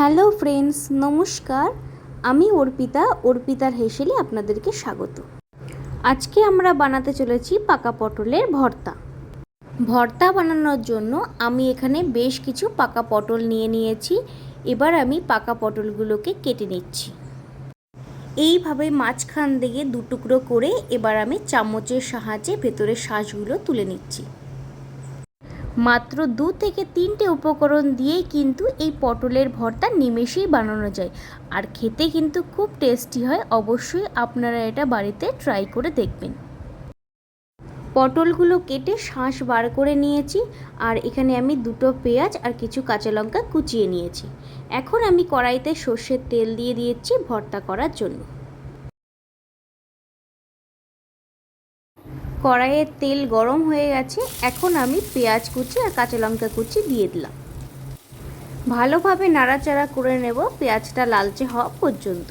Hello friends, নমস্কার। আমি অর্পিতার হেসেলে আপনাদেরকে স্বাগত। আজকে আমরা বানাতে চলেছি পাকা পটলের ভর্তা। ভর্তা বানানোর জন্য আমি এখানে বেশ কিছু পাকা পটল নিয়েছি। এবার আমি পাকা পটলগুলোকে কেটে নিচ্ছি। এইভাবে মাঝখান দিয়ে দুটুকরো করে এবার আমি চামচের সাহায্যে ভেতরের শাঁসগুলো তুলে নিচ্ছি। মাত্র 2 থেকে 3টে উপকরণ দিয়েই কিন্তু এই পটলের ভর্তা নিমেষেই বানানো যায়, আর খেতে কিন্তু খুব টেস্টি হয়। অবশ্যই আপনারা এটা বাড়িতে ট্রাই করে দেখবেন। পটলগুলো কেটে শাঁস বার করে নিয়েছি, আর এখানে আমি 2টো পেঁয়াজ আর কিছু কাঁচা লঙ্কা কুচিয়ে নিয়েছি। এখন আমি কড়াইতে সর্ষের তেল দিয়ে দিয়েছি ভর্তা করার জন্য। কড়াইয়ের তেল গরম হয়ে গেছে। এখন আমি পেঁয়াজ কুচি আর কাঁচা লঙ্কা কুচি দিয়ে দিলাম। ভালোভাবে নাড়াচাড়া করে নেব পেঁয়াজটা লালচে হওয়া পর্যন্ত।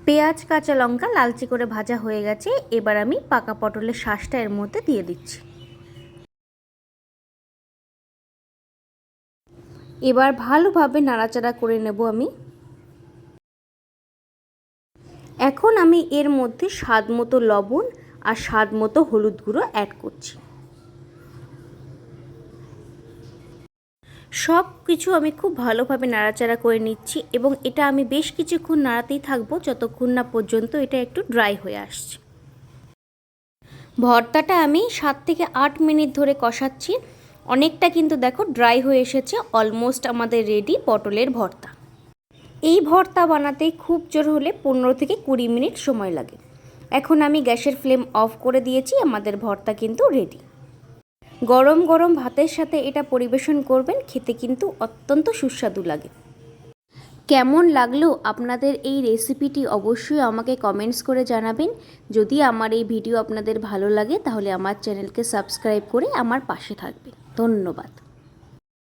পেঁয়াজ কাঁচা লঙ্কা লালচে করে ভাজা হয়ে গেছে। এবার আমি পাকা পটলের শাঁসটা এর মধ্যে দিয়ে দিচ্ছি। এবার ভালোভাবে নাড়াচাড়া করে নেব আমি। এখন আমি এর মধ্যে স্বাদ মতো লবণ আর স্বাদ মতো হলুদ গুঁড়ো অ্যাড করছি। সব কিছু আমি খুব ভালোভাবে নাড়াচাড়া করে নিচ্ছি, এবং এটা আমি বেশ কিছুক্ষণ নাড়াতেই থাকবো যতক্ষণ না পর্যন্ত এটা একটু ড্রাই হয়ে আসছে। ভর্তাটা আমি 7 থেকে 8 মিনিট ধরে কষাচ্ছি। অনেকটা কিন্তু দেখো ড্রাই হয়ে এসেছে। অলমোস্ট আমাদের রেডি পটলের ভর্তা। এই ভর্তা বানাতে খুব জোর হলে 15 থেকে 20 মিনিট সময় লাগে। এখন আমি গ্যাসের ফ্লেম অফ করে দিয়েছি। আমাদের ভর্তা কিন্তু রেডি। গরম গরম ভাতের সাথে এটা পরিবেশন করবেন, খেতে কিন্তু অত্যন্ত সুস্বাদু লাগে। কেমন লাগলো আপনাদের এই রেসিপিটি অবশ্যই আমাকে কমেন্টস করে জানাবেন। যদি আমার এই ভিডিও আপনাদের ভালো লাগে তাহলে আমার চ্যানেলকে সাবস্ক্রাইব করে আমার পাশে থাকবেন। ধন্যবাদ।